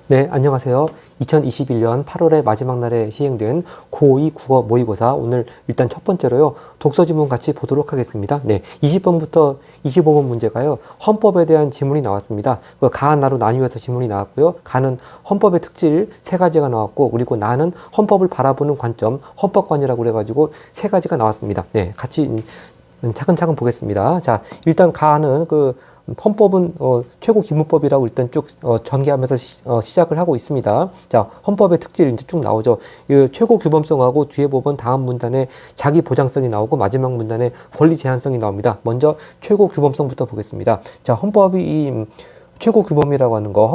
네, 안녕하세요. 2021년 8월의 마지막 날에 시행된 고2 국어 모의고사 오늘 일단 첫 번째로요. 독서 지문 같이 보도록 하겠습니다. 네, 20번부터 25번 문제가요. 헌법에 대한 지문이 나왔습니다. 가, 나로 나뉘어서 지문이 나왔고요. 가는 헌법의 특질 세 가지가 나왔고, 그리고 나는 헌법을 바라보는 관점, 헌법관이라고 그래가지고 세 가지가 나왔습니다. 네, 같이 차근차근 보겠습니다. 자, 일단 가는 헌법은 최고 기문법이라고 일단 쭉 전개하면서 시작을 하고 있습니다. 자, 헌법의 특질 이제 쭉 나오죠. 이 최고 규범성하고 뒤에 보면 다음 문단에 자기 보장성이 나오고 마지막 문단에 권리 제한성이 나옵니다. 먼저 최고 규범성부터 보겠습니다. 자, 헌법이 이 최고 규범이라고 하는 거,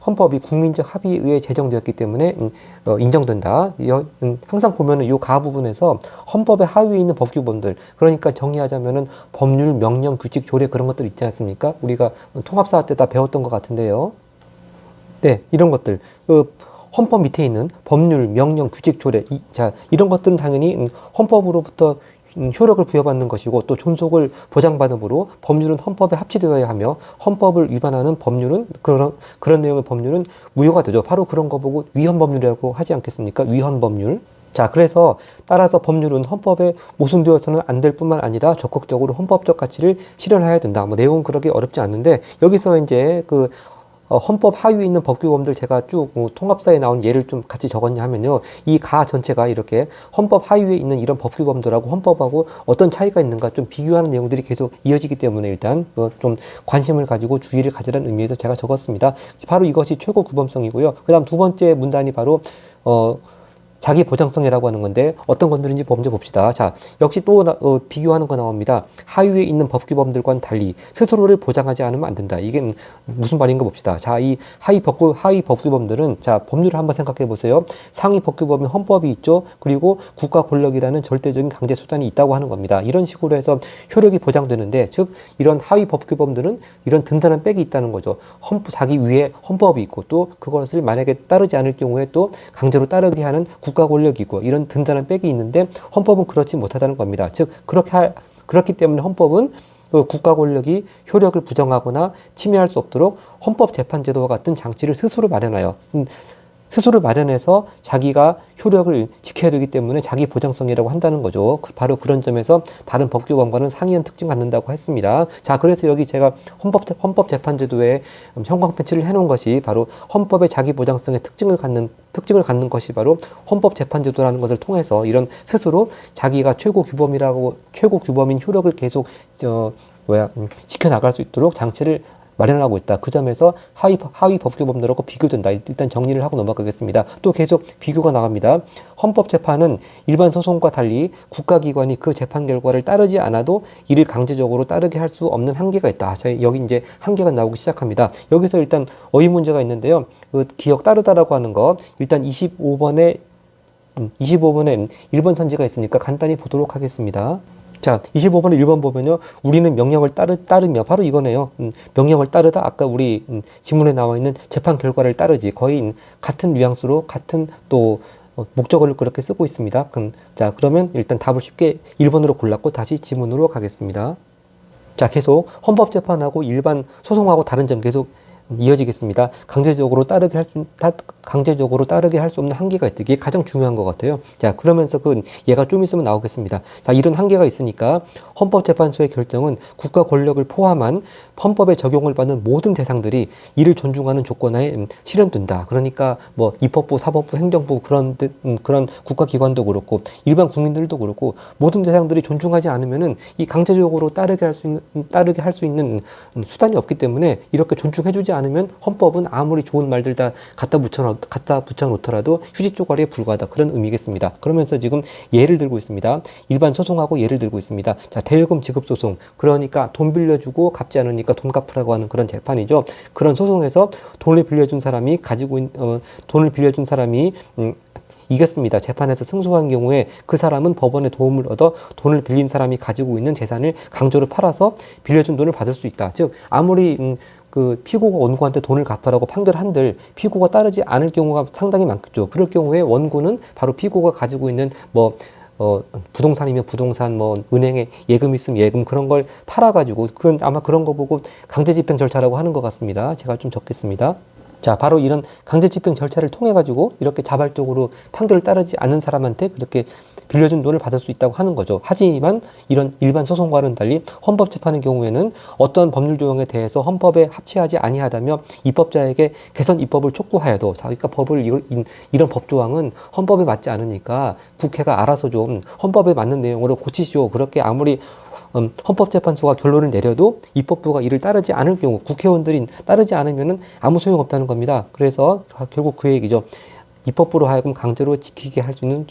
헌법이 국민적 합의에 의해 제정되었기 때문에 인정된다. 항상 보면은 요 가 부분에서 헌법의 하위에 있는 법규범들, 그러니까 정의하자면은 법률, 명령, 규칙, 조례 그런 것들 있지 않습니까? 우리가 통합사 때 다 배웠던 것 같은데요. 네, 이런 것들. 헌법 밑에 있는 법률, 명령, 규칙, 조례, 이런 것들은 당연히 헌법으로부터 효력을 부여받는 것이고 또 존속을 보장받으므로 법률은 헌법에 합치되어야 하며 헌법을 위반하는 법률은 그런 내용의 법률은 무효가 되죠. 바로 그런 거 보고 위헌법률이라고 하지 않겠습니까? 위헌법률. 자, 그래서 따라서 법률은 헌법에 모순되어서는 안 될 뿐만 아니라 적극적으로 헌법적 가치를 실현해야 된다. 뭐 내용은 그렇게 어렵지 않는데 여기서 이제 헌법 하위에 있는 법규범들 제가 쭉 통합사에 나온 예를 좀 같이 적었냐 하면요. 이 가 전체가 이렇게 헌법 하위에 있는 이런 법규범들하고 헌법하고 어떤 차이가 있는가 좀 비교하는 내용들이 계속 이어지기 때문에 일단 좀 관심을 가지고 주의를 가지라는 의미에서 제가 적었습니다. 바로 이것이 최고 규범성이고요. 그 다음 두 번째 문단이 바로 자기 보장성이라고 하는 건데 어떤 것들인지 먼저 봅시다. 자, 역시 또 비교하는 거 나옵니다. 하위에 있는 법규범들과는 달리 스스로를 보장하지 않으면 안 된다. 이게 무슨 말인가 봅시다. 자, 이 하위 법규범들은 자, 법률을 한번 생각해 보세요. 상위 법규범인 헌법이 있죠. 그리고 국가 권력이라는 절대적인 강제 수단이 있다고 하는 겁니다. 이런 식으로 해서 효력이 보장되는데 즉 이런 하위 법규범들은 이런 든든한 백이 있다는 거죠. 자기 위에 헌법이 있고 또 그것을 만약에 따르지 않을 경우에 또 강제로 따르게 하는 국가 권력이고 이런 든든한 백이 있는데 헌법은 그렇지 못하다는 겁니다. 즉 그렇기 때문에 헌법은 국가 권력이 효력을 부정하거나 침해할 수 없도록 헌법재판제도와 같은 장치를 스스로 마련하여 스스로 마련해서 자기가 효력을 지켜야 되기 때문에 자기 보장성이라고 한다는 거죠. 바로 그런 점에서 다른 법규범과는 상이한 특징을 갖는다고 했습니다. 자, 그래서 여기 제가 헌법재판제도에 형광 패치를 해놓은 것이 바로 헌법의 자기 보장성의 특징을 갖는 것이 바로 헌법재판제도라는 것을 통해서 이런 스스로 자기가 최고 규범인 효력을 계속 지켜나갈 수 있도록 장치를 마련하고 있다. 그 점에서 하위 법규범들하고 비교된다. 일단 정리를 하고 넘어가겠습니다. 또 계속 비교가 나갑니다. 헌법재판은 일반 소송과 달리 국가기관이 그 재판 결과를 따르지 않아도 이를 강제적으로 따르게 할 수 없는 한계가 있다. 자, 여기 이제 한계가 나오기 시작합니다. 여기서 일단 어휘 문제가 있는데요. 기억 따르다라고 하는 거 일단 25번에 1번 선지가 있으니까 간단히 보도록 하겠습니다. 자, 25번에 1번 보면요. 우리는 명령을 따르며 바로 이거네요. 명령을 따르다 아까 우리 지문에 나와 있는 재판 결과를 따르지 거의 같은 뉘앙스로 같은 또 목적어를 그렇게 쓰고 있습니다. 자, 그러면 일단 답을 쉽게 1번으로 골랐고 다시 지문으로 가겠습니다. 자, 계속 헌법재판하고 일반 소송하고 다른 점 계속 이어지겠습니다. 강제적으로 따르게 할 수 없는 한계가 있다. 이게 가장 중요한 것 같아요. 자, 그러면서 얘가 좀 있으면 나오겠습니다. 자, 이런 한계가 있으니까 헌법재판소의 결정은 국가 권력을 포함한 헌법에 적용을 받는 모든 대상들이 이를 존중하는 조건하에 실현된다. 그러니까 뭐 입법부, 사법부, 행정부 그런 국가기관도 그렇고 일반 국민들도 그렇고 모든 대상들이 존중하지 않으면은 이 강제적으로 따르게 할 수 있는 수단이 없기 때문에 이렇게 존중해주지 않으면 헌법은 아무리 좋은 말들 다 갖다 붙여 놓더라도 휴지 쪼가리에 불과하다. 그런 의미겠습니다. 그러면서 지금 예를 들고 있습니다. 일반 소송하고 예를 들고 있습니다. 자, 대여금 지급 소송. 그러니까 돈 빌려주고 갚지 않으니까 돈 갚으라고 하는 그런 재판이죠. 그런 소송에서 돈을 빌려준 사람이 이겼습니다. 재판에서 승소한 경우에 그 사람은 법원의 도움을 얻어 돈을 빌린 사람이 가지고 있는 재산을 강제로 팔아서 빌려준 돈을 받을 수 있다. 즉 아무리 피고가 원고한테 돈을 갚아라고 판결한들 피고가 따르지 않을 경우가 상당히 많겠죠. 그럴 경우에 원고는 바로 피고가 가지고 있는 부동산이면 부동산, 은행에 예금 있으면 예금 그런 걸 팔아가지고 아마 그런 거 보고 강제집행 절차라고 하는 것 같습니다. 제가 좀 적겠습니다. 자, 바로 이런 강제집행 절차를 통해 가지고 이렇게 자발적으로 판결을 따르지 않는 사람한테 그렇게 빌려준 돈을 받을 수 있다고 하는 거죠. 하지만 이런 일반 소송과는 달리 헌법재판의 경우에는 어떤 법률 조항에 대해서 헌법에 합치하지 아니하다며 입법자에게 개선 입법을 촉구하여도 자기가 이런 법 조항은 헌법에 맞지 않으니까 국회가 알아서 좀 헌법에 맞는 내용으로 고치시오. 그렇게 아무리 헌법재판소가 결론을 내려도 입법부가 이를 따르지 않을 경우 국회의원들이 따르지 않으면은 아무 소용없다는 겁니다. 그래서 결국 그 얘기죠. 입법부로 하여금 강제로 지키게 할 수 있는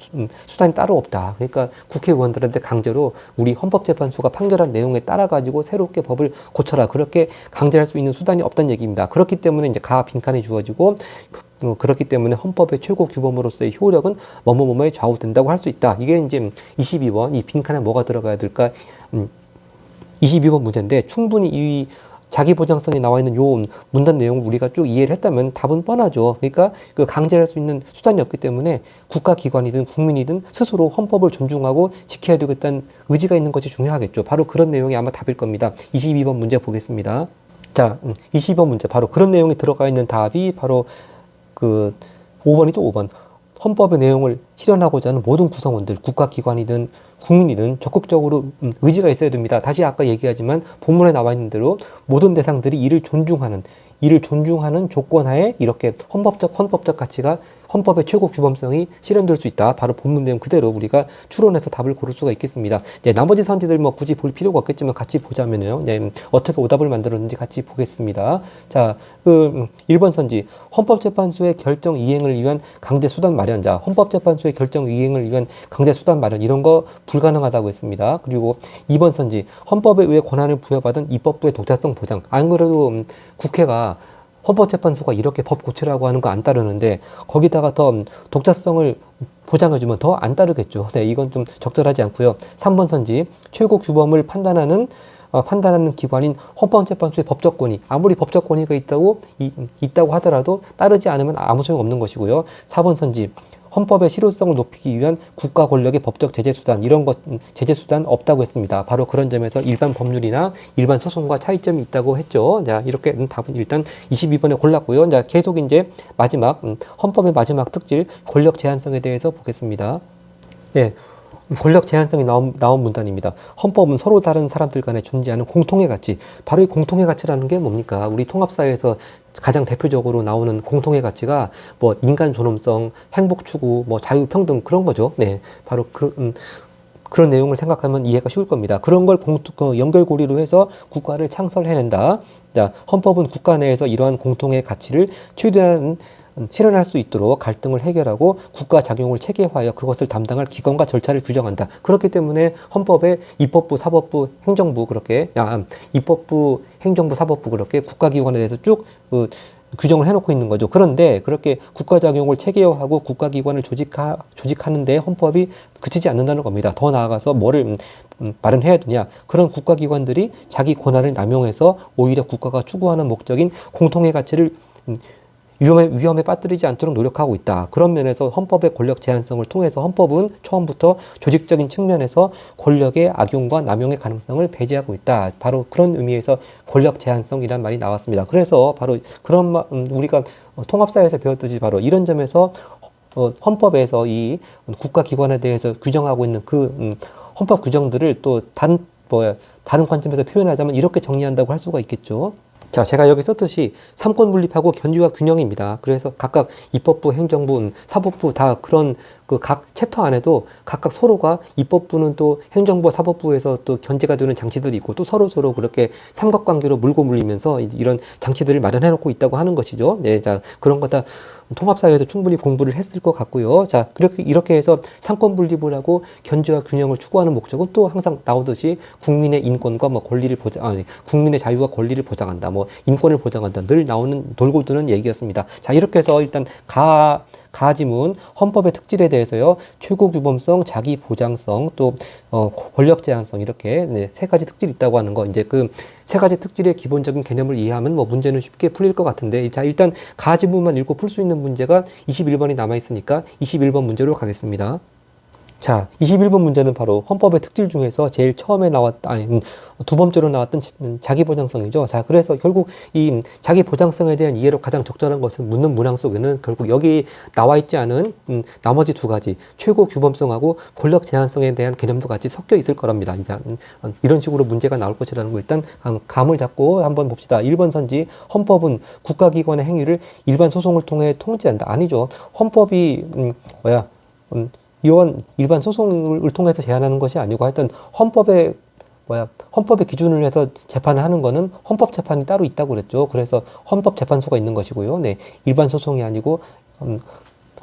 수단이 따로 없다. 그러니까 국회의원들한테 강제로 우리 헌법재판소가 판결한 내용에 따라 가지고 새롭게 법을 고쳐라. 그렇게 강제할 수 있는 수단이 없다는 얘기입니다. 그렇기 때문에 이제 가 빈칸이 주어지고 그렇기 때문에 헌법의 최고 규범으로서의 효력은 뭐뭐뭐뭐에 좌우된다고 할 수 있다. 이게 이제 22번 이 빈칸에 뭐가 들어가야 될까? 22번 문제인데 충분히 이 자기 보장성이 나와 있는 요 문단 내용을 우리가 쭉 이해를 했다면 답은 뻔하죠. 그러니까 그 강제할 수 있는 수단이 없기 때문에 국가기관이든 국민이든 스스로 헌법을 존중하고 지켜야 되겠다는 의지가 있는 것이 중요하겠죠. 바로 그런 내용이 아마 답일 겁니다. 22번 문제 보겠습니다. 자, 22번 문제 바로 그런 내용이 들어가 있는 답이 바로 그 5번이죠. 5번. 헌법의 내용을 실현하고자 하는 모든 구성원들, 국가기관이든 국민이든 적극적으로 의지가 있어야 됩니다. 다시 아까 얘기하지만 본문에 나와 있는 대로 모든 대상들이 이를 존중하는 조건하에 이렇게 헌법적 가치가 헌법의 최고 규범성이 실현될 수 있다. 바로 본문 내용 그대로 우리가 추론해서 답을 고를 수가 있겠습니다. 네, 나머지 선지들 뭐 굳이 볼 필요가 없겠지만 같이 보자면요. 네, 어떻게 오답을 만들었는지 같이 보겠습니다. 자, 1번 선지. 헌법재판소의 결정 이행을 위한 강제 수단 마련자. 헌법재판소의 결정 이행을 위한 강제 수단 마련. 이런 거 불가능하다고 했습니다. 그리고 2번 선지. 헌법에 의해 권한을 부여받은 입법부의 독자성 보장. 안 그래도 국회가 헌법재판소가 이렇게 법 고치라고 하는 거 안 따르는데 거기다가 더 독자성을 보장해주면 더 안 따르겠죠. 네, 이건 좀 적절하지 않고요. 3번 선지 최고 규범을 판단하는 기관인 헌법재판소의 법적 권위. 아무리 법적 권위가 있다고 하더라도 따르지 않으면 아무 소용 없는 것이고요. 4번 선지 헌법의 실효성을 높이기 위한 국가 권력의 법적 제재 수단 이런 것 제재 수단 없다고 했습니다. 바로 그런 점에서 일반 법률이나 일반 소송과 차이점이 있다고 했죠. 자, 이렇게 답은 일단 22번에 골랐고요. 자, 계속 이제 마지막 헌법의 마지막 특질 권력 제한성에 대해서 보겠습니다. 네. 권력 제한성이 나온 문단입니다. 헌법은 서로 다른 사람들 간에 존재하는 공통의 가치. 바로 이 공통의 가치라는 게 뭡니까? 우리 통합사회에서 가장 대표적으로 나오는 공통의 가치가 뭐 인간 존엄성, 행복 추구, 뭐 자유 평등 그런 거죠. 네, 바로 그런 내용을 생각하면 이해가 쉬울 겁니다. 그런 걸 연결고리로 해서 국가를 창설해낸다. 자, 헌법은 국가 내에서 이러한 공통의 가치를 최대한 실현할 수 있도록 갈등을 해결하고 국가 작용을 체계화하여 그것을 담당할 기관과 절차를 규정한다. 그렇기 때문에 헌법에 입법부, 사법부, 행정부 입법부, 행정부, 사법부 그렇게 국가기관에 대해서 쭉 규정을 해놓고 있는 거죠. 그런데 그렇게 국가 작용을 체계화하고 국가기관을 조직하는 데 헌법이 그치지 않는다는 겁니다. 더 나아가서 뭐를 마련해야 되냐. 그런 국가기관들이 자기 권한을 남용해서 오히려 국가가 추구하는 목적인 공통의 가치를 위험에 빠뜨리지 않도록 노력하고 있다. 그런 면에서 헌법의 권력 제한성을 통해서 헌법은 처음부터 조직적인 측면에서 권력의 악용과 남용의 가능성을 배제하고 있다. 바로 그런 의미에서 권력 제한성이란 말이 나왔습니다. 그래서 바로 그런 우리가 통합사회에서 배웠듯이 바로 이런 점에서 헌법에서 이 국가기관에 대해서 규정하고 있는 그 헌법 규정들을 또 다른 관점에서 표현하자면 이렇게 정리한다고 할 수가 있겠죠. 자, 제가 여기 썼듯이 삼권 분립하고 견주와 균형입니다. 그래서 각각 입법부, 행정부, 사법부 다 그런 그 각 챕터 안에도 각각 서로가 입법부는 또 행정부, 사법부에서 또 견제가 되는 장치들이 있고 또 서로 그렇게 삼각관계로 물고 물리면서 이런 장치들을 마련해 놓고 있다고 하는 것이죠. 네, 자, 그런 거 다 통합사회에서 충분히 공부를 했을 것 같고요. 자, 이렇게 해서 삼권 분립을 하고 견제와 균형을 추구하는 목적은 또 항상 나오듯이 국민의 인권과 뭐 권리를 국민의 자유와 권리를 보장한다. 뭐 인권을 보장한다. 늘 나오는 돌고 도는 얘기였습니다. 자, 이렇게 해서 일단 가지문 헌법의 특질에 대해서요. 최고 규범성, 자기 보장성, 또 권력 제한성 이렇게 네, 세 가지 특질이 있다고 하는 거. 이제 그 세 가지 특질의 기본적인 개념을 이해하면 뭐 문제는 쉽게 풀릴 것 같은데 자, 일단 가지문만 읽고 풀 수 있는 문제가 21번이 남아 있으니까 21번 문제로 가겠습니다. 자, 21번 문제는 바로 헌법의 특질 중에서 제일 처음에 두 번째로 나왔던 자기보장성이죠. 자, 그래서 결국 이 자기보장성에 대한 이해로 가장 적절한 것은 묻는 문항 속에는 결국 여기 나와 있지 않은 나머지 두 가지, 최고 규범성하고 권력 제한성에 대한 개념도 같이 섞여 있을 거랍니다. 이런 식으로 문제가 나올 것이라는 거 일단 감을 잡고 한번 봅시다. 1번 선지, 헌법은 국가기관의 행위를 일반 소송을 통해 통제한다. 아니죠. 헌법이 이원 일반 소송을 통해서 제한하는 것이 아니고 하여튼 헌법의 기준을 해서 재판을 하는 거는 헌법재판이 따로 있다고 그랬죠. 그래서 헌법재판소가 있는 것이고요. 네, 일반 소송이 아니고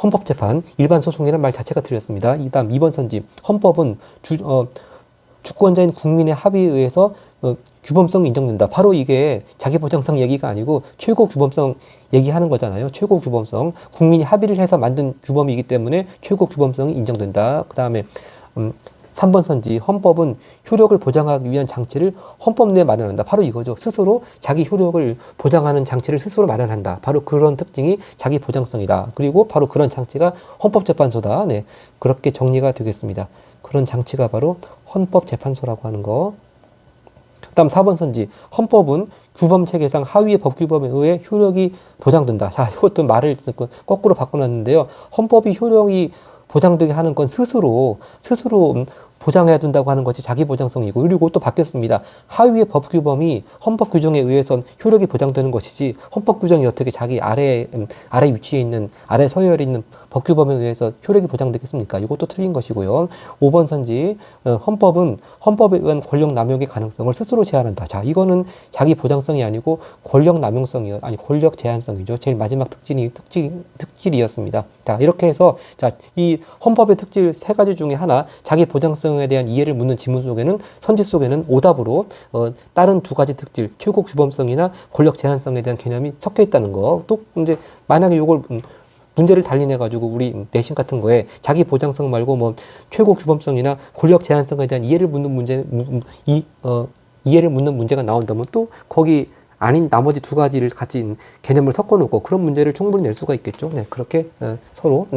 헌법재판, 일반 소송이라는 말 자체가 틀렸습니다. 다음 2번 선지, 헌법은 주권자인 국민의 합의에 의해서 규범성이 인정된다. 바로 이게 자기보장성 얘기가 아니고 최고 규범성 얘기하는 거잖아요. 최고 규범성. 국민이 합의를 해서 만든 규범이기 때문에 최고 규범성이 인정된다. 그 다음에 3번 선지, 헌법은 효력을 보장하기 위한 장치를 헌법 내에 마련한다. 바로 이거죠. 스스로 자기 효력을 보장하는 장치를 스스로 마련한다. 바로 그런 특징이 자기 보장성이다. 그리고 바로 그런 장치가 헌법재판소다. 네, 그렇게 정리가 되겠습니다. 그런 장치가 바로 헌법재판소라고 하는 거. 그다음 4번 선지, 헌법은 규범 체계상 하위의 법규범에 의해 효력이 보장된다. 자, 이것도 말을 거꾸로 바꿔놨는데요. 헌법이 효력이 보장되게 하는 건 스스로 보장해야 된다고 하는 것이 자기보장성이고, 그리고 또 바뀌었습니다. 하위의 법규범이 헌법 규정에 의해선 효력이 보장되는 것이지, 헌법 규정이 어떻게 자기 아래 위치에 있는, 아래 서열에 있는 법규범에 의해서 효력이 보장되겠습니까? 이것도 틀린 것이고요. 5번 선지, 헌법은 헌법에 의한 권력 남용의 가능성을 스스로 제한한다. 자, 이거는 자기 보장성이 아니고 권력 남용성이요, 아니 권력 제한성이죠. 제일 마지막 특질이었습니다. 자, 이렇게 해서 자, 이 헌법의 특질 세 가지 중에 하나, 자기 보장성에 대한 이해를 묻는 지문 속에는, 선지 속에는 오답으로 다른 두 가지 특질, 최고 규범성이나 권력 제한성에 대한 개념이 섞여 있다는 거. 또 이제 만약에 이걸 문제를 달리내가지고 우리 내신 같은 거에 자기 보장성 말고 뭐 최고 규범성이나 권력 제한성에 대한 이해를 묻는 문제가 나온다면 또 거기 아닌 나머지 두 가지를 같이 개념을 섞어 놓고 그런 문제를 충분히 낼 수가 있겠죠. 네, 그렇게 서로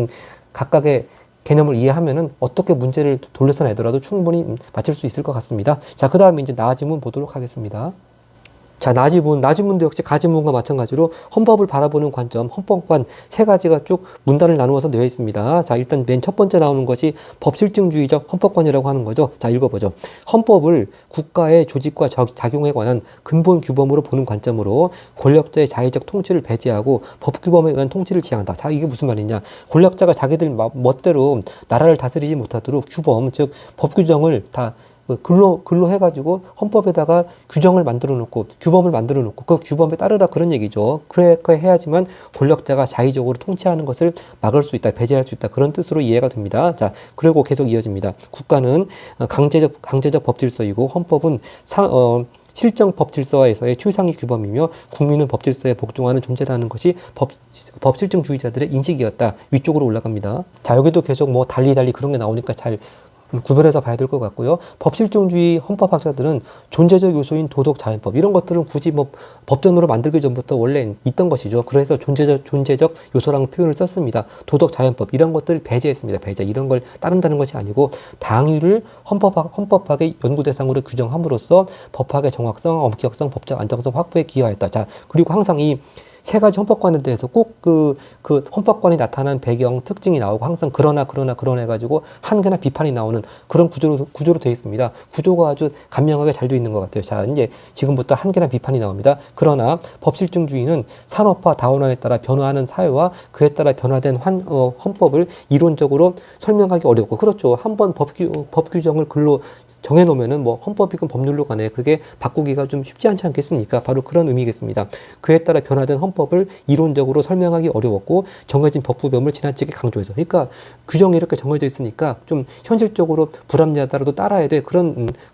각각의 개념을 이해하면은 어떻게 문제를 돌려서 내더라도 충분히 맞출 수 있을 것 같습니다. 자, 그 다음에 이제 나지문 보도록 하겠습니다. 자, 나지문도 역시 가지문과 마찬가지로 헌법을 바라보는 관점, 헌법관 세 가지가 쭉 문단을 나누어서 되어 있습니다. 자, 일단 맨 첫 번째 나오는 것이 법실증주의적 헌법관이라고 하는 거죠. 자, 읽어보죠. 헌법을 국가의 조직과 작용에 관한 근본 규범으로 보는 관점으로 권력자의 자의적 통치를 배제하고 법규범에 의한 통치를 지향한다. 자, 이게 무슨 말이냐. 권력자가 자기들 멋대로 나라를 다스리지 못하도록 규범, 즉 법규정을 다 글로 해가지고 헌법에다가 규범을 만들어 놓고 그 규범에 따르라 그런 얘기죠. 그렇게 해야지만 권력자가 자의적으로 통치하는 것을 막을 수 있다, 배제할 수 있다, 그런 뜻으로 이해가 됩니다. 자, 그리고 계속 이어집니다. 국가는 강제적 법질서이고 헌법은 실정 법질서에서의 최상위 규범이며 국민은 법질서에 복종하는 존재라는 것이 법실증주의자들의 인식이었다. 위쪽으로 올라갑니다. 자, 여기도 계속 뭐 달리 그런 게 나오니까 잘 구별해서 봐야 될 것 같고요. 법실증주의 헌법학자들은 존재적 요소인 도덕 자연법, 이런 것들은 굳이 뭐 법전으로 만들기 전부터 원래 있던 것이죠. 그래서 존재적 요소라는 표현을 썼습니다. 도덕 자연법, 이런 것들을 배제했습니다. 이런 걸 따른다는 것이 아니고 당위를 헌법학의 연구 대상으로 규정함으로써 법학의 정확성, 엄격성, 법적 안정성 확보에 기여하였다. 자, 그리고 항상 이 세 가지 헌법관에 대해서 꼭 그 헌법관이 나타난 배경, 특징이 나오고 항상 그러나 해가지고 한계나 비판이 나오는 그런 구조로 되어 있습니다. 구조가 아주 간명하게 잘 되어 있는 것 같아요. 자, 이제 지금부터 한계나 비판이 나옵니다. 그러나 법실증주의는 산업화, 다원화에 따라 변화하는 사회와 그에 따라 변화된 헌법을 이론적으로 설명하기 어렵고, 그렇죠. 한번 법 규정을 글로 정해놓으면은 뭐 헌법이건 법률로 간에 그게 바꾸기가 좀 쉽지 않지 않겠습니까? 바로 그런 의미겠습니다. 그에 따라 변화된 헌법을 이론적으로 설명하기 어려웠고 정해진 법규범을 지나치게 강조해서, 그러니까 규정이 이렇게 정해져 있으니까 좀 현실적으로 불합리하더라도 따라야 돼,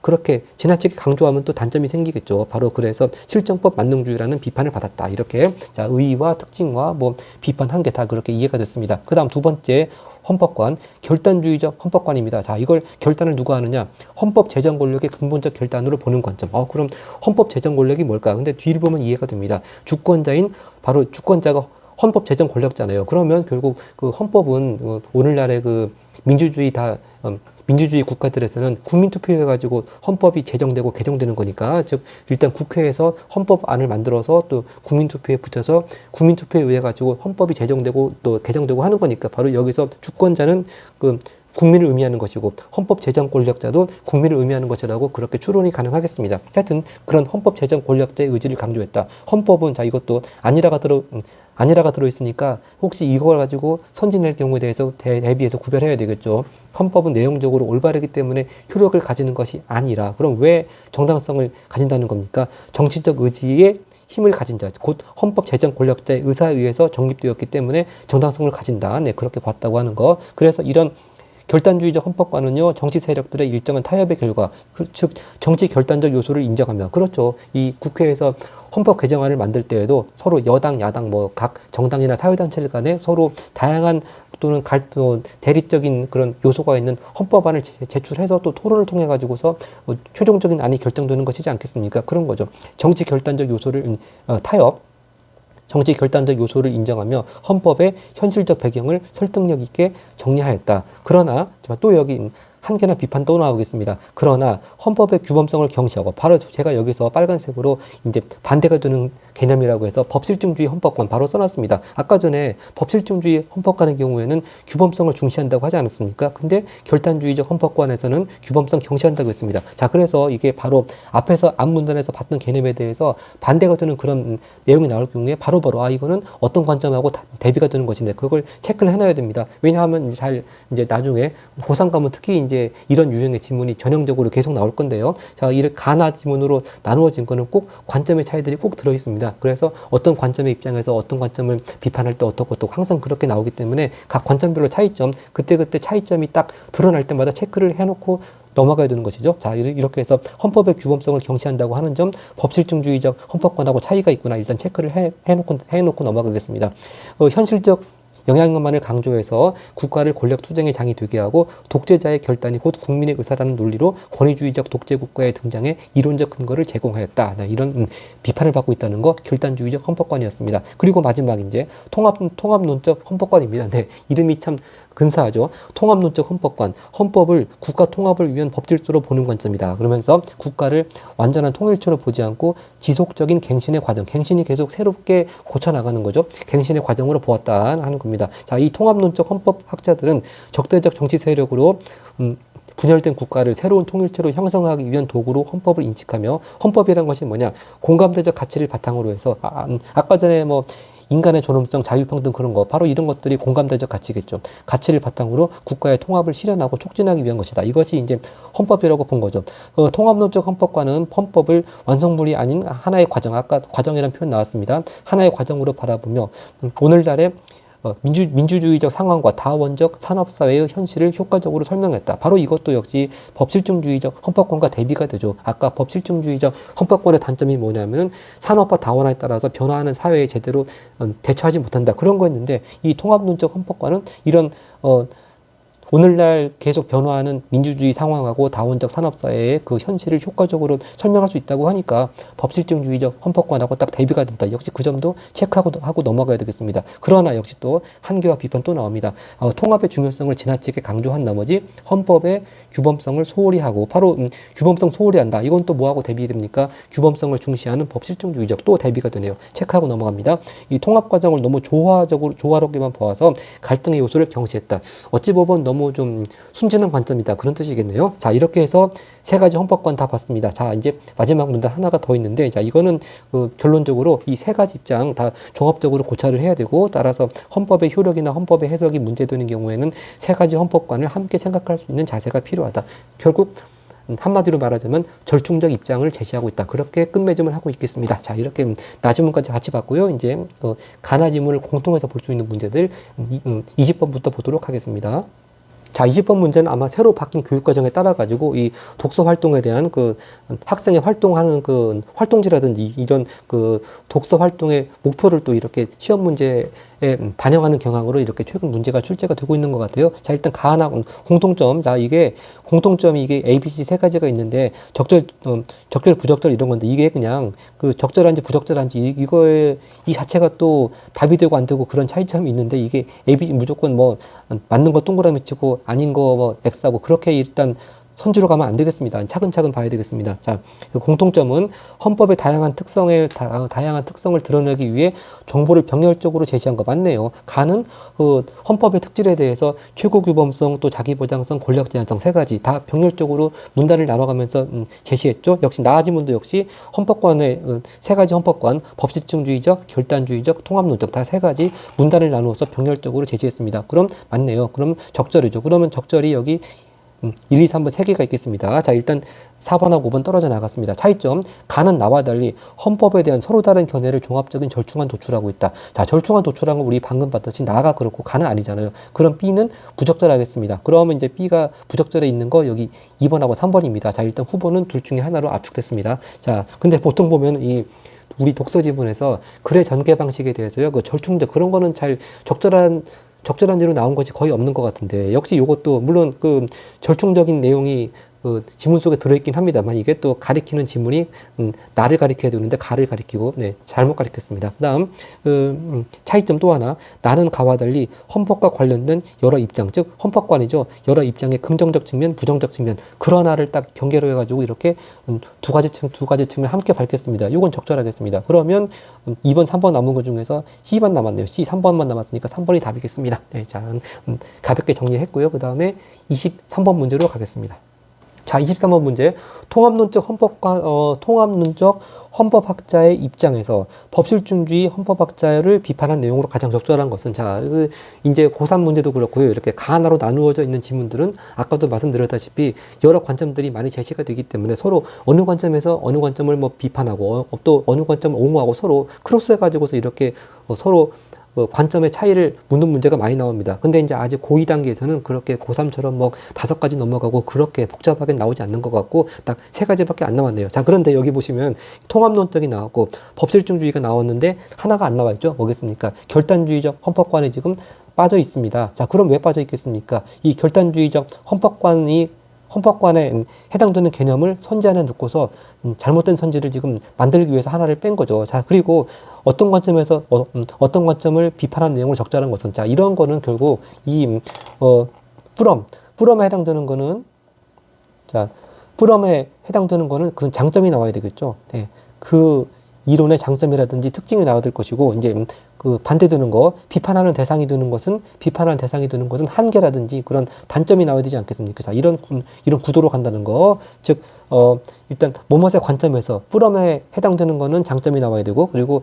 그렇게 지나치게 강조하면 또 단점이 생기겠죠. 바로 그래서 실정법 만능주의라는 비판을 받았다. 이렇게 자, 의의와 특징과 뭐 비판 한계 다 그렇게 이해가 됐습니다. 그 다음 두 번째 헌법관, 결단주의적 헌법관입니다. 자, 이걸 결단을 누가 하느냐? 헌법 제정 권력의 근본적 결단으로 보는 관점. 그럼 헌법 제정 권력이 뭘까? 근데 뒤를 보면 이해가 됩니다. 주권자가 헌법 제정 권력자네요. 그러면 결국 그 헌법은 오늘날의 그 민주주의 국가들에서는 국민투표해 가지고 헌법이 제정되고 개정되는 거니까, 즉 일단 국회에서 헌법안을 만들어서 또 국민투표에 붙여서 국민투표에 의해 가지고 헌법이 제정되고 또 개정되고 하는 거니까, 바로 여기서 주권자는 그 국민을 의미하는 것이고 헌법 제정 권력자도 국민을 의미하는 것이라고 그렇게 추론이 가능하겠습니다. 하여튼 그런 헌법 제정 권력자의 의지를 강조했다. 헌법은 자 이것도 아니라가 들어있으니까 혹시 이걸 가지고 선진할 경우에 대해서 대비해서 구별해야 되겠죠. 헌법은 내용적으로 올바르기 때문에 효력을 가지는 것이 아니라, 그럼 왜 정당성을 가진다는 겁니까? 정치적 의지에 힘을 가진 자, 곧 헌법 제정 권력자의 의사에 의해서 정립되었기 때문에 정당성을 가진다. 네, 그렇게 봤다고 하는 거. 그래서 이런 결단주의적 헌법과는요, 정치 세력들의 일정한 타협의 결과, 즉 정치 결단적 요소를 인정하며, 그렇죠. 이 국회에서 헌법 개정안을 만들 때에도 서로 여당, 야당, 뭐 각 정당이나 사회단체들 간에 서로 다양한 또는 대립적인 그런 요소가 있는 헌법안을 제출해서 또 토론을 통해 가지고서 최종적인 안이 결정되는 것이지 않겠습니까? 그런 거죠. 정치 결단적 요소를 정치 결단적 요소를 인정하며 헌법의 현실적 배경을 설득력 있게 정리하였다. 그러나 또 여기 한계나 비판 또 나오겠습니다. 그러나 헌법의 규범성을 경시하고, 바로 제가 여기서 빨간색으로 이제 반대가 되는 개념이라고 해서 법실중주의 헌법관 바로 써놨습니다. 아까 전에 법실중주의 헌법관의 경우에는 규범성을 중시한다고 하지 않았습니까? 근데 결단주의적 헌법관에서는 규범성 경시한다고 했습니다. 자, 그래서 이게 바로 앞에서 앞문단에서 봤던 개념에 대해서 반대가 되는 그런 내용이 나올 경우에 바로바로 이거는 어떤 관점하고 대비가 되는 것인데 그걸 체크를 해놔야 됩니다. 왜냐하면 이제 나중에 고3 가면 특히 이제 이런 유형의 지문이 전형적으로 계속 나올 건데요. 자, 이를 가나 지문으로 나누어진 거는 꼭 관점의 차이들이 꼭 들어 있습니다. 그래서 어떤 관점의 입장에서 어떤 관점을 비판할 때 어떻고 항상 그렇게 나오기 때문에 각 관점별로 차이점, 그때그때 차이점이 딱 드러날 때마다 체크를 해놓고 넘어가야 되는 것이죠. 자, 이렇게 해서 헌법의 규범성을 경시한다고 하는 점, 법실중주의적 헌법관하고 차이가 있구나 일단 체크를 해놓고 넘어가겠습니다. 현실적 영향력만을 강조해서 국가를 권력 투쟁의 장이 되게 하고 독재자의 결단이 곧 국민의 의사라는 논리로 권위주의적 독재 국가의 등장에 이론적 근거를 제공하였다. 이런 비판을 받고 있다는 거, 결단주의적 헌법관이었습니다. 그리고 마지막 이제 통합론적 헌법관입니다. 네, 이름이 참 근사하죠. 통합론적 헌법관, 헌법을 국가 통합을 위한 법질서로 보는 관점이다. 그러면서 국가를 완전한 통일체로 보지 않고 지속적인 갱신의 과정, 갱신이 계속 새롭게 고쳐나가는 거죠. 갱신의 과정으로 보았다 하는 겁니다. 자, 이 통합론적 헌법학자들은 적대적 정치 세력으로 분열된 국가를 새로운 통일체로 형성하기 위한 도구로 헌법을 인식하며, 헌법이란 것이 뭐냐, 공감대적 가치를 바탕으로 해서 아까 전에 뭐 인간의 존엄성, 자유평등 그런 거, 바로 이런 것들이 공감대적 가치겠죠. 가치를 바탕으로 국가의 통합을 실현하고 촉진하기 위한 것이다. 이것이 이제 헌법이라고 본 거죠. 통합론적 헌법과는 헌법을 완성물이 아닌 하나의 과정, 아까 과정이라는 표현 나왔습니다. 하나의 과정으로 바라보며 오늘날의 민주주의적 상황과 다원적 산업사회의 현실을 효과적으로 설명했다. 바로 이것도 역시 법실중주의적 헌법관과 대비가 되죠. 아까 법실중주의적 헌법관의 단점이 뭐냐면 산업화 다원화에 따라서 변화하는 사회에 제대로 대처하지 못한다. 그런 거였는데 이 통합론적 헌법관은 이런 오늘날 계속 변화하는 민주주의 상황하고 다원적 산업사회의 그 현실을 효과적으로 설명할 수 있다고 하니까 법실중주의적 헌법관하고 딱 대비가 된다. 역시 그 점도 체크하고 넘어가야 되겠습니다. 그러나 역시 또 한계와 비판 또 나옵니다. 통합의 중요성을 지나치게 강조한 나머지 헌법의 규범성을 소홀히 하고, 바로 규범성 소홀히 한다. 이건 또 뭐하고 대비됩니까? 규범성을 중시하는 법실중주의적, 또 대비가 되네요. 체크하고 넘어갑니다. 이 통합 과정을 너무 조화롭게만 보아서 갈등의 요소를 경시했다. 어찌 보면 너무 좀 순진한 관점이다. 그런 뜻이겠네요. 자, 이렇게 해서 세 가지 헌법관 다 봤습니다. 자, 이제 마지막 문단 하나가 더 있는데, 자, 이거는 결론적으로 이 세 가지 입장 다 종합적으로 고찰을 해야 되고, 따라서 헌법의 효력이나 헌법의 해석이 문제되는 경우에는 세 가지 헌법관을 함께 생각할 수 있는 자세가 필요하다. 결국 한마디로 말하자면 절충적 입장을 제시하고 있다. 그렇게 끝맺음을 하고 있겠습니다. 자, 이렇게 나지문까지 같이 봤고요. 이제 가나지문을 공통해서 볼 수 있는 문제들 20번부터 보도록 하겠습니다. 자, 20번 문제는 아마 새로 바뀐 교육 과정에 따라 가지고 이 독서 활동에 대한 그 학생의 활동하는 그 활동지라든지 이런 그 독서 활동의 목표를 또 이렇게 시험 문제에 반영하는 경향으로 이렇게 최근 문제가 출제가 되고 있는 것 같아요. 자, 일단 가나 공통점. 자, 이게 공통점이 이게 A, B, C 세 가지가 있는데 적절, 부적절 이런 건데 이게 그냥 그 적절한지 부적절한지 이거에 이 자체가 또 답이 되고 안 되고 그런 차이점이 있는데 이게 A, B, C 무조건 뭐 맞는 거 동그라미 치고 아닌 거 뭐 X하고 그렇게 일단 선주로 가면 안 되겠습니다. 차근차근 봐야 되겠습니다. 자, 그 공통점은 헌법의 다양한 특성을 드러내기 위해 정보를 병렬적으로 제시한 거 맞네요. 가는 그 헌법의 특질에 대해서 최고 규범성, 또 자기보장성, 권력 제한성 세 가지 다 병렬적으로 문단을 나눠가면서 제시했죠. 역시 나아지문도 역시 헌법관의 세 가지 헌법관, 법실증주의적, 결단주의적, 통합론적 다 세 가지 문단을 나누어서 병렬적으로 제시했습니다. 그럼 맞네요. 그럼 적절이죠. 그러면 적절히 여기 1, 2, 3번 3개가 있겠습니다. 자, 일단 4번하고 5번 떨어져 나갔습니다. 차이점. 가는 나와 달리 헌법에 대한 서로 다른 견해를 종합적인 절충안 도출하고 있다. 자, 절충안 도출한 건 우리 방금 봤듯이 나가 그렇고 가는 아니잖아요. 그럼 B는 부적절하겠습니다. 그러면 이제 B가 부적절해 있는 거 여기 2번하고 3번입니다. 자, 일단 후보는 둘 중에 하나로 압축됐습니다. 자, 근데 보통 보면 이 우리 독서 지문에서 글의 전개 방식에 대해서요. 그 절충적 그런 거는 잘 적절한 예로 나온 것이 거의 없는 것 같은데 역시 이것도 물론 그 절충적인 내용이 그 지문 속에 들어있긴 합니다만 이게 또 가리키는 지문이 나를 가리켜야 되는데 가를 가리키고 잘못 가리켰습니다. 그다음 차이점 또 하나 나는 가와 달리 헌법과 관련된 여러 입장 즉 헌법관이죠. 여러 입장의 긍정적 측면 부정적 측면 그러나를 딱 경계로 해가지고 이렇게 두 가지 측면 함께 밝혔습니다. 이건 적절하겠습니다. 그러면 2번 3번 남은 것 중에서 C만 남았네요. C 3번만 남았으니까 3번이 답이겠습니다. 네, 자 가볍게 정리했고요. 그 다음에 23번 문제로 가겠습니다. 자, 23번 문제. 통합론적 헌법학자의 입장에서 법실중주의 헌법학자를 비판한 내용으로 가장 적절한 것은 자, 이제 고3 문제도 그렇고요. 이렇게 하나로 나누어져 있는 지문들은 아까도 말씀드렸다시피 여러 관점들이 많이 제시가 되기 때문에 서로 어느 관점에서 어느 관점을 뭐 비판하고 또 어느 관점을 옹호하고 서로 크로스해 가지고서 이렇게 서로 관점의 차이를 묻는 문제가 많이 나옵니다. 근데 이제 아직 고2 단계에서는 그렇게 고3처럼 뭐 5가지 넘어가고 그렇게 복잡하게 나오지 않는 것 같고 딱 3가지밖에 안 나왔네요. 자, 그런데 여기 보시면 통합론적이 나왔고 법실중주의가 나왔는데 하나가 안 나와 있죠. 뭐겠습니까? 결단주의적 헌법관에 지금 빠져 있습니다. 자, 그럼 왜 빠져 있겠습니까? 이 결단주의적 헌법관에 해당되는 개념을 선지 안에 넣고서 잘못된 선지를 지금 만들기 위해서 하나를 뺀 거죠. 자, 그리고 어떤 관점에서 어떤 관점을 비판한 내용을 적절한 것은 자, 이런 거는 결국 이 풀엄에 해당되는 거는 자, 풀엄에 해당되는 거는 그 장점이 나와야 되겠죠. 네. 그 이론의 장점이라든지 특징이 나와야 될 것이고 이제 그 반대되는 거 비판하는 대상이 되는 것은 한계라든지 그런 단점이 나와야 되지 않겠습니까? 자, 이런 구도로 간다는 거. 즉 일단 뭐뭇의 관점에서 풀엄에 해당되는 거는 장점이 나와야 되고 그리고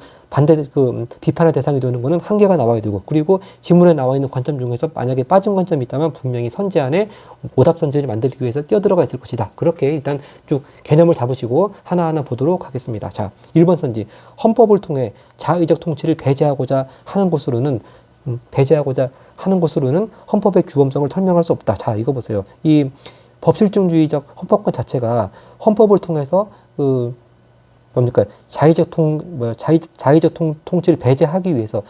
비판의 대상이 되는 거는 한계가 나와야 되고 그리고 지문에 나와 있는 관점 중에서 만약에 빠진 관점이 있다면 분명히 선지 안에 오답 선지를 만들기 위해서 뛰어들어가 있을 것이다. 그렇게 일단 쭉 개념을 잡으시고 하나하나 보도록 하겠습니다. 자, 1번 선지. 헌법을 통해 자의적 통치를 배제하고자 하는 것으로는 헌법의 규범성을 설명할 수 없다. 자, 이거 보세요. 이 법실중주의적 헌법권 자체가 헌법을 통해서 자의적 통치를 배제하기 위해서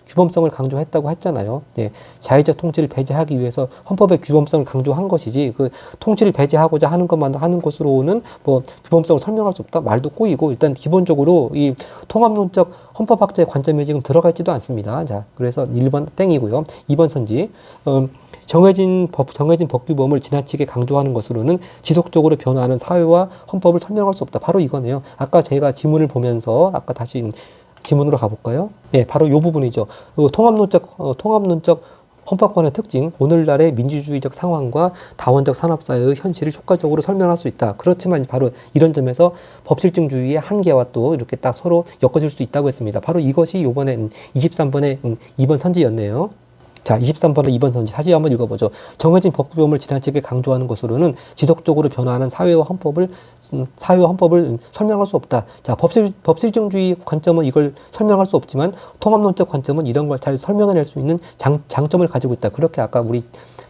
규범성을 강조했다고 했잖아요. 네, 자의적 통치를 배제하기 위해서 헌법의 규범성을 강조한 것이지 그 통치를 배제하고자 하는 것만 하는 것으로는 뭐 규범성을 설명할 수 없다 말도 꼬이고 일단 기본적으로 이 통합론적 헌법학자의 관점이 지금 들어가 있지도 않습니다. 자, 그래서 1번 땡이고요. 2번 선지. 정해진 법규범을 지나치게 강조하는 것으로는 지속적으로 변화하는 사회와 헌법을 설명할 수 없다. 바로 이거네요. 아까 제가 지문을 보면서 아까 다시 지문으로 가볼까요? 네, 바로 이 부분이죠. 통합론적 헌법권의 특징, 오늘날의 민주주의적 상황과 다원적 산업사회의 현실을 효과적으로 설명할 수 있다. 그렇지만 바로 이런 점에서 법실증주의의 한계와 또 이렇게 딱 서로 엮어질 수 있다고 했습니다. 바로 이것이 이번에 23번의 2번 선지였네요. 자, 23번은 2번 선지 다시 한번 읽어보죠. 정해진 법 구조물 지나치게 강조하는 것으로는 지속적으로 변화하는 사회와 헌법을 설명할 수 없다. 자, 법실증주의 관점은 이걸 설명할 수 없지만 통합론적 관점은 이런 걸 잘 설명해낼 수 있는 장점을 가지고 있다. 그렇게 아까 우리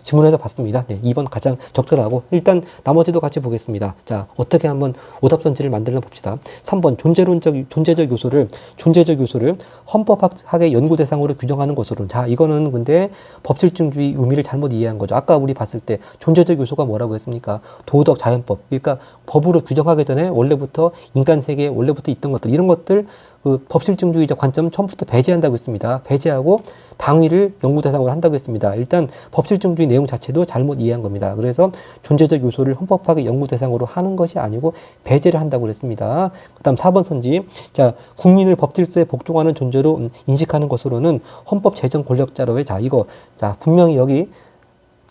지문에서 봤습니다. 네, 2번 가장 적절하고 일단 나머지도 같이 보겠습니다. 자, 어떻게 한번 오답선지를 만들어 봅시다. 3번 존재적 요소를 헌법학의 연구 대상으로 규정하는 것으로는 자, 이거는 근데 법실증주의 의미를 잘못 이해한 거죠. 아까 우리 봤을 때 존재적 요소가 뭐라고 했습니까? 도덕, 자연법. 그러니까 법으로 규정하기 전에 원래부터 인간 세계에 원래부터 있던 것들 이런 것들 그 법실증주의적 관점 처음부터 배제한다고 했습니다. 배제하고 당위를 연구 대상으로 한다고 했습니다. 일단 법실증주의 내용 자체도 잘못 이해한 겁니다. 그래서 존재적 요소를 헌법학의 연구 대상으로 하는 것이 아니고 배제를 한다고 그랬습니다. 그다음 4번 선지. 자, 국민을 법질서에 복종하는 존재로 인식하는 것으로는 헌법 제정 권력자로의 분명히 여기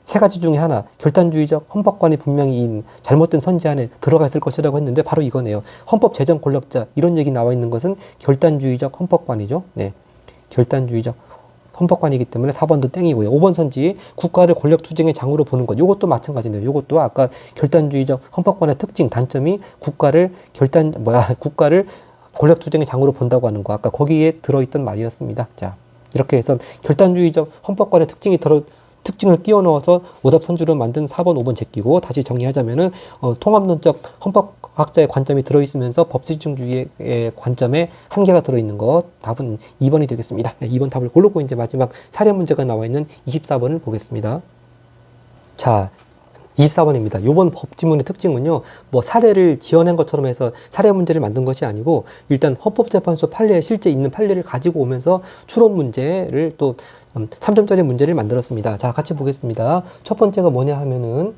세 가지 중에 하나, 결단주의적 헌법관이 분명히 잘못된 선지 안에 들어가 있을 것이라고 했는데 바로 이거네요. 헌법 제정 권력자 이런 얘기 나와 있는 것은 결단주의적 헌법관이죠. 네, 결단주의적 헌법관이기 때문에 4번도 땡이고요. 5번 선지, 국가를 권력 투쟁의 장으로 보는 것. 이것도 마찬가지네요. 이것도 아까 결단주의적 헌법관의 특징, 단점이 국가를 권력 투쟁의 장으로 본다고 하는 거. 아까 거기에 들어있던 말이었습니다. 자, 이렇게 해서 결단주의적 헌법관의 특징을 끼워 넣어서 오답 선주로 만든 4번, 5번 제끼고 다시 정리하자면은 통합론적 헌법학자의 관점이 들어있으면서 법실증주의의 관점에 한계가 들어있는 것 답은 2번이 되겠습니다. 네, 2번 답을 고르고 이제 마지막 사례 문제가 나와 있는 24번을 보겠습니다. 자, 24번입니다. 요번 법지문의 특징은요, 뭐 사례를 지어낸 것처럼 해서 사례 문제를 만든 것이 아니고 일단 헌법재판소 판례에 실제 있는 판례를 가지고 오면서 추론 문제를 또 3점짜리 문제를 만들었습니다. 자, 같이 보겠습니다. 첫 번째가 뭐냐 하면은,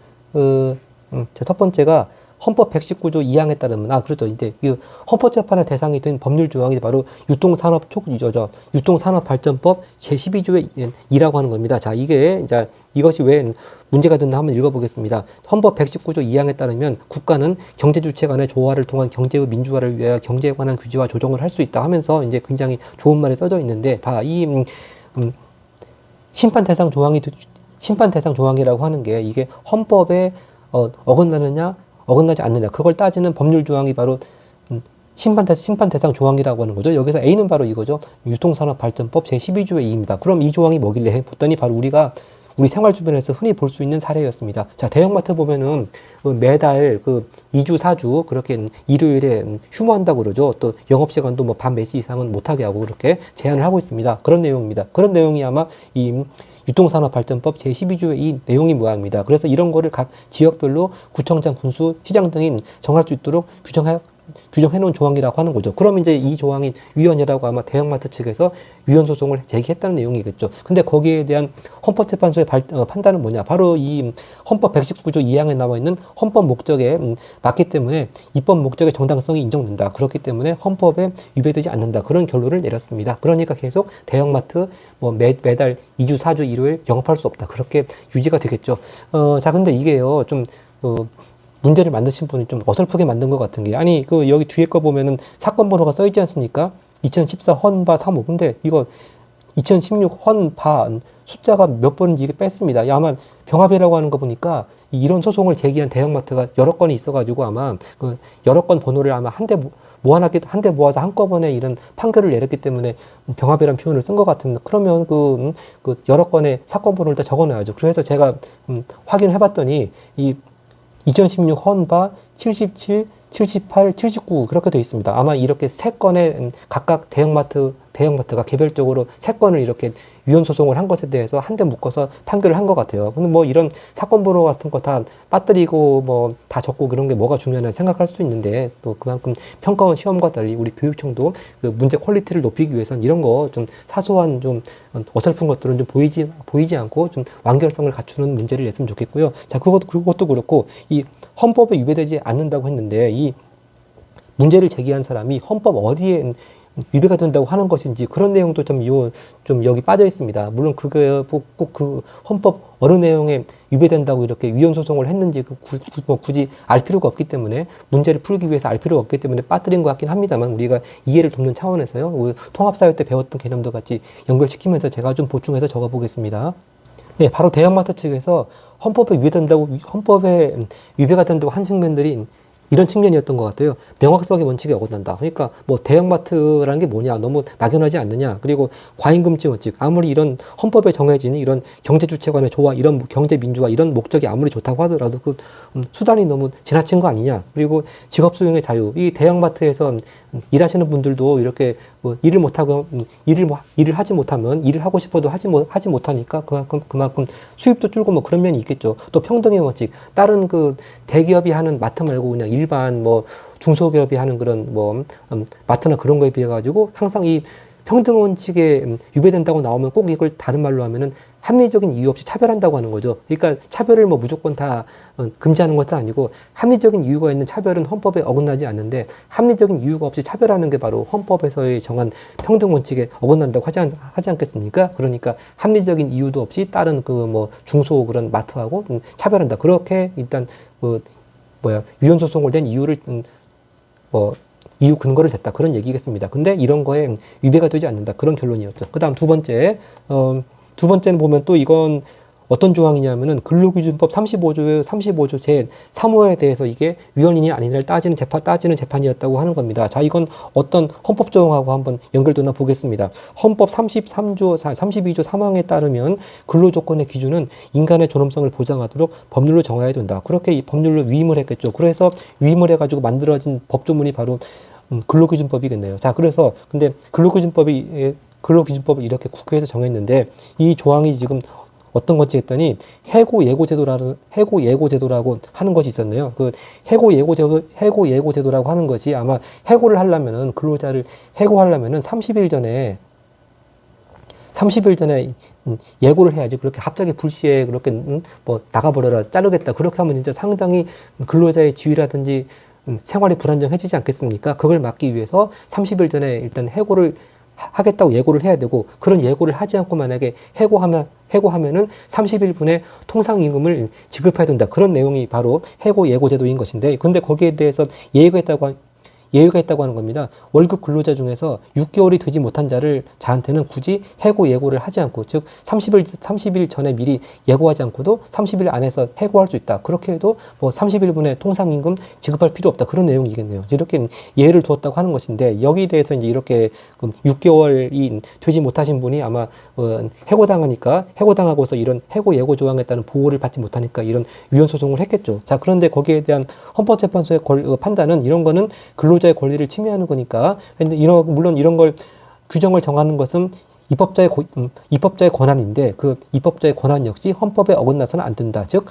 첫 번째가 헌법 119조 2항에 따르면, 그렇죠. 이제 그 헌법재판의 대상이 된 법률 조항이 바로 유통산업발전법 제12조의 2라고 하는 겁니다. 자, 이것이 왜 문제가 됐나 한번 읽어보겠습니다. 헌법 119조 2항에 따르면 국가는 경제주체 간의 조화를 통한 경제의 민주화를 위하여 경제에 관한 규제와 조정을 할 수 있다 하면서 이제 굉장히 좋은 말이 써져 있는데, 심판 대상 조항이라고 하는 게 이게 헌법에 어긋나지 않느냐 그걸 따지는 법률 조항이 바로 심판 대상 조항이라고 하는 거죠. 여기서 A는 바로 이거죠. 유통산업발전법 제12조의 2입니다. 그럼 이 조항이 뭐길래 보더니 바로 우리 생활 주변에서 흔히 볼 수 있는 사례였습니다. 자, 대형마트 보면은 매달 2주, 4주 그렇게 일요일에 휴무한다고 그러죠. 또 영업시간도 뭐 밤 몇 시 이상은 못하게 하고 그렇게 제한을 하고 있습니다. 그런 내용입니다. 그런 내용이 아마 이 유통산업발전법 제12조의 이 내용이 모양입니다. 그래서 이런 거를 각 지역별로 구청장, 군수, 시장 등이 정할 수 있도록 규정해 놓은 조항이라고 하는 거죠. 그럼 이제 이 조항이 위헌이라고 아마 대형마트 측에서 위헌 소송을 제기했다는 내용이겠죠. 근데 거기에 대한 헌법재판소의 판단은 뭐냐? 바로 이 헌법 119조 2항에 나와 있는 헌법 목적에 맞기 때문에 입법 목적의 정당성이 인정된다. 그렇기 때문에 헌법에 위배되지 않는다. 그런 결론을 내렸습니다. 그러니까 계속 대형마트 매달 2주, 4주 일요일 영업할 수 없다. 그렇게 유지가 되겠죠. 자, 근데 이게요, 문제를 만드신 분이 좀 어설프게 만든 것 같은 게, 여기 뒤에 거 보면은 사건 번호가 써있지 않습니까? 2014 헌바 35. 근데 이거 2016 헌바 숫자가 몇 번인지 이게 뺐습니다. 아마 병합이라고 하는 거 보니까 이런 소송을 제기한 대형마트가 여러 건이 있어가지고 아마 여러 건 번호를 아마 한데 모아서 한꺼번에 이런 판결을 내렸기 때문에 병합이라는 표현을 쓴 것 같은데, 그러면 여러 건의 사건 번호를 다 적어놔야죠. 그래서 제가 확인을 해봤더니 2016 헌바 77, 78, 79 그렇게 되어 있습니다. 아마 이렇게 세 건의 각각 대형마트가 개별적으로 세 건을 이렇게 위헌 소송을 한 것에 대해서 한 대 묶어서 판결을 한 것 같아요. 근데 뭐 이런 사건 번호 같은 거 다 빠뜨리고 다 적고 그런 게 뭐가 중요하냐 생각할 수 있는데, 또 그만큼 평가원 시험과 달리 우리 교육청도 문제 퀄리티를 높이기 위해서는 이런 거 좀 사소한 어설픈 것들은 좀 보이지 않고 좀 완결성을 갖추는 문제를 냈으면 좋겠고요. 자, 그것도 그렇고 이 헌법에 위배되지 않는다고 했는데 이 문제를 제기한 사람이 헌법 어디에 위배가 된다고 하는 것인지 그런 내용도 좀 여기 빠져 있습니다. 물론 그게 꼭 그 헌법 어느 내용에 위배된다고 이렇게 위헌 소송을 했는지 뭐 굳이 알 필요가 없기 때문에 문제를 풀기 위해서 알 필요가 없기 때문에 빠뜨린 것 같긴 합니다만 우리가 이해를 돕는 차원에서요. 우리 통합사회 때 배웠던 개념도 같이 연결시키면서 제가 좀 보충해서 적어보겠습니다. 네, 바로 대형마트 측에서 헌법에 위배가 된다고 한 측면들이 이런 측면이었던 것 같아요. 명확성의 원칙에 어긋난다. 그러니까 뭐 대형마트라는 게 뭐냐, 너무 막연하지 않느냐. 그리고 과잉금지 원칙, 아무리 이런 헌법에 정해진 이런 경제주체관의 조화, 이런 경제민주화 이런 목적이 아무리 좋다고 하더라도 그 수단이 너무 지나친 거 아니냐. 그리고 직업수용의 자유, 이 대형마트에서 일하시는 분들도 이렇게 뭐 일을 못하고 일을 하지 못하면 일을 하고 싶어도 하지 못하니까 그만큼 수입도 줄고 뭐 그런 면이 있겠죠. 또 평등의 원칙, 다른 그 대기업이 하는 마트 말고 그냥 일반 뭐 중소기업이 하는 그런 뭐 마트나 그런 거에 비해 가지고 항상 이 평등 원칙에 위배된다고 나오면 꼭 이걸 다른 말로 하면은 합리적인 이유 없이 차별한다고 하는 거죠. 그러니까 차별을 뭐 무조건 다 금지하는 것도 아니고 합리적인 이유가 있는 차별은 헌법에 어긋나지 않는데 합리적인 이유가 없이 차별하는 게 바로 헌법에서의 정한 평등 원칙에 어긋난다고 하지 않겠습니까? 그러니까 합리적인 이유도 없이 다른 그 뭐 중소 그런 마트하고 차별한다. 그렇게 일단 위헌 소송을 낸 이유를 이유 근거를 댔다. 그런 얘기겠습니다. 근데 이런 거에 위배가 되지 않는다. 그런 결론이었죠. 그 다음 두 번째는 보면 또 이건 어떤 조항이냐면은 근로기준법 35조 제 3호에 대해서 이게 위헌이냐 아니냐를 따지는 재판이었다고 하는 겁니다. 자, 이건 어떤 헌법 조항하고 한번 연결되나 보겠습니다. 헌법 32조 3항에 따르면 근로조건의 기준은 인간의 존엄성을 보장하도록 법률로 정해야 된다. 그렇게 이 법률로 위임을 했겠죠. 그래서 위임을 해가지고 만들어진 법조문이 바로 근로기준법이겠네요. 자, 그래서 근데 근로기준법을 이렇게 국회에서 정했는데 이 조항이 지금 어떤 건지 했더니 해고 예고 제도라고 하는 것이 있었네요. 그 해고 예고 제도라고 하는 것이 아마 해고를 하려면은 근로자를 해고하려면은 30일 전에 예고를 해야지. 그렇게 갑자기 불시에 그렇게 뭐 나가버려라, 자르겠다, 그렇게 하면 진짜 상당히 근로자의 지위라든지 생활이 불안정해지지 않겠습니까? 그걸 막기 위해서 30일 전에 일단 해고를 하겠다고 예고를 해야 되고, 그런 예고를 하지 않고 만약에 해고하면은 30일분에 통상임금을 지급해야 된다. 그런 내용이 바로 해고 예고 제도인 것인데, 근데 거기에 대해서 예외가 있다고 하는 겁니다. 월급 근로자 중에서 6개월이 되지 못한 자한테는 굳이 해고 예고를 하지 않고, 즉 30일 전에 미리 예고하지 않고도 30일 안에서 해고할 수 있다. 그렇게 해도 뭐 30일분의 통상임금 지급할 필요 없다. 그런 내용이겠네요. 이렇게 예를 두었다고 하는 것인데, 여기에 대해서 이제 이렇게 6개월이 되지 못하신 분이 아마 해고당하고서 이런 해고 예고 조항에 따른 보호를 받지 못하니까 이런 위헌 소송을 했겠죠. 자, 그런데 거기에 대한 헌법재판소의 판단은 이런 거는 근로자의 권리를 침해하는 거니까. 근데 물론 이런 걸 규정을 정하는 것은 입법자의 권한인데, 그 입법자의 권한 역시 헌법에 어긋나서는 안 된다. 즉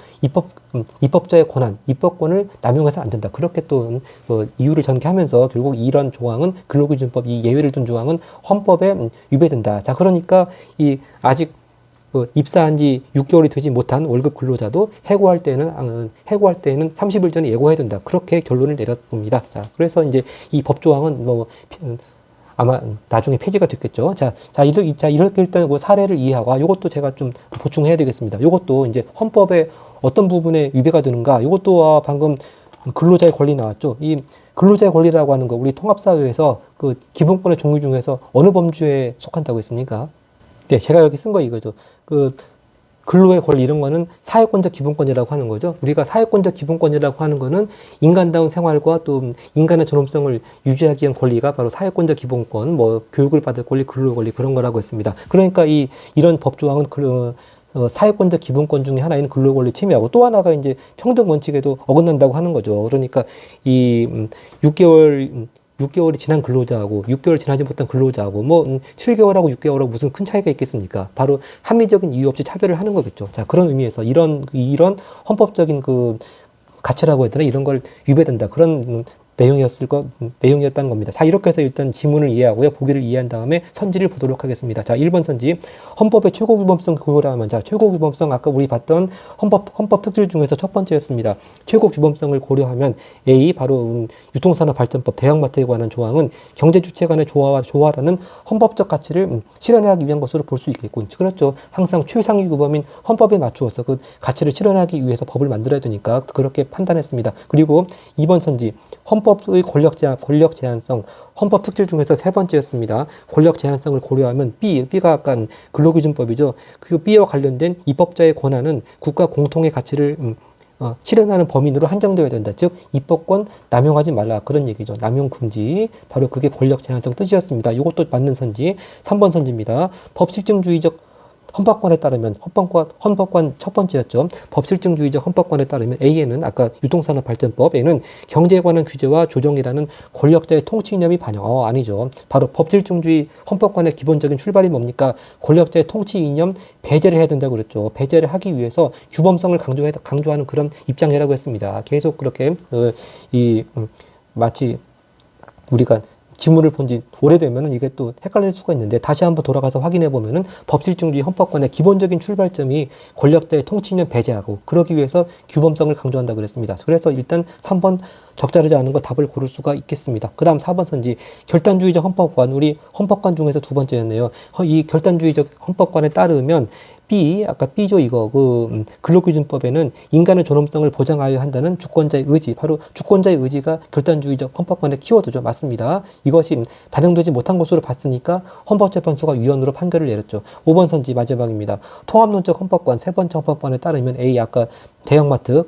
입법자의 입법권을 남용해서 안 된다. 그렇게 또 이유를 전개하면서 결국 이런 조항은 근로기준법, 이 예외를 둔 조항은 헌법에 위배된다. 자, 그러니까 이 아직 입사한 지 6개월이 되지 못한 월급 근로자도 해고할 때는 30일 전에 예고해야 된다. 그렇게 결론을 내렸습니다. 자, 그래서 이제 이 법조항은 아마 나중에 폐지가 됐겠죠. 자, 이렇게 일단 그 사례를 이해하고, 이것도 제가 좀 보충해야 되겠습니다. 이것도 이제 헌법의 어떤 부분에 위배가 되는가, 이것도 방금 근로자의 권리 나왔죠. 이 근로자의 권리라고 하는 거, 우리 통합사회에서 그 기본권의 종류 중에서 어느 범주에 속한다고 했습니까? 네, 제가 여기 쓴 거 이거죠. 그 근로의 권리, 이런 거는 사회권적 기본권이라고 하는 거죠. 우리가 사회권적 기본권이라고 하는 거는 인간다운 생활과 또 인간의 존엄성을 유지하기 위한 권리가 바로 사회권적 기본권, 뭐 교육을 받을 권리, 근로 권리, 그런 거라고 했습니다. 그러니까 이런 법조항은 사회권적 기본권 중에 하나인 근로 권리 침해하고, 또 하나가 이제 평등 원칙에도 어긋난다고 하는 거죠. 그러니까 이 6개월이 지난 근로자하고 6개월 지나지 못한 근로자하고 7개월하고 6개월하고 무슨 큰 차이가 있겠습니까? 바로 합리적인 이유 없이 차별을 하는 거겠죠. 자, 그런 의미에서 이런 헌법적인 그 가치라고 해야 되나, 이런 걸 위배된다. 그런 내용이었다는 겁니다. 자, 이렇게 해서 일단 지문을 이해하고요. 보기를 이해한 다음에 선지를 보도록 하겠습니다. 자, 1번 선지. 헌법의 최고 규범성 고려하면, 자, 최고 규범성 아까 우리 봤던 헌법 특질 중에서 첫 번째였습니다. 최고 규범성을 고려하면 A, 바로 유통산업발전법 대형마트에 관한 조항은 경제 주체 간의 조화라는 헌법적 가치를 실현하기 위한 것으로 볼 수 있겠군. 그렇죠. 항상 최상위 규범인 헌법에 맞추어서 그 가치를 실현하기 위해서 법을 만들어야 되니까 그렇게 판단했습니다. 그리고 2번 선지. 헌법의 권력 제한성, 헌법 특질 중에서 세 번째였습니다. 권력 제한성을 고려하면 B가 아까 근로기준법이죠. 그 B와 관련된 입법자의 권한은 국가 공통의 가치를 실현하는 범인으로 한정되어야 된다. 즉 입법권 남용하지 말라 그런 얘기죠. 남용 금지. 바로 그게 권력 제한성 뜻이었습니다. 이것도 맞는 선지. 3번 선지입니다. 법실증주의적 헌법관에 따르면 헌법관 첫 번째였죠. 법실증주의적 헌법관에 따르면 A에는 아까 유통산업발전법에는 경제에 관한 규제와 조정이라는 권력자의 통치 이념이 반영. 아니죠. 바로 법실증주의 헌법관의 기본적인 출발이 뭡니까? 권력자의 통치 이념 배제를 해야 된다고 그랬죠. 배제를 하기 위해서 규범성을 강조하는 그런 입장이라고 했습니다. 계속 그렇게 마치 우리가 지문을 본 지 오래되면 이게 또 헷갈릴 수가 있는데 다시 한번 돌아가서 확인해 보면은 법실증주의 헌법관의 기본적인 출발점이 권력자의 통치는 배제하고 그러기 위해서 규범성을 강조한다 그랬습니다. 그래서 일단 3번 적절하지 않은 거 답을 고를 수가 있겠습니다. 그 다음 4번 선지 결단주의적 헌법관, 우리 헌법관 중에서 두 번째였네요. 이 결단주의적 헌법관에 따르면 아까 B죠, 이거. 근로기준법에는 인간의 존엄성을 보장하여야 한다는 주권자의 의지, 바로 주권자의 의지가 결단주의적 헌법관의 키워드죠. 맞습니다. 이것이 반영되지 못한 것으로 봤으니까 헌법재판소가 위헌으로 판결을 내렸죠. 5번 선지 마지막입니다. 통합론적 헌법관, 세 번째 헌법관에 따르면 A, 아까 대형마트,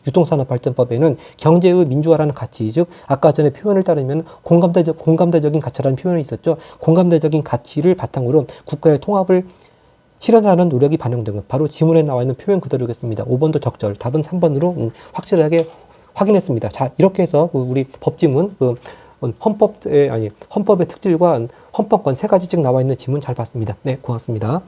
유통산업발전법에는 경제의 민주화라는 가치, 즉, 아까 전에 표현을 따르면 공감대적인 가치라는 표현이 있었죠. 공감대적인 가치를 바탕으로 국가의 통합을 실현하는 노력이 반영된 것. 바로 지문에 나와 있는 표현 그대로겠습니다. 5번도 적절. 답은 3번으로 확실하게 확인했습니다. 자, 이렇게 해서 우리 법지문, 헌법의 특질과 헌법권 세 가지씩 나와 있는 지문 잘 봤습니다. 네, 고맙습니다.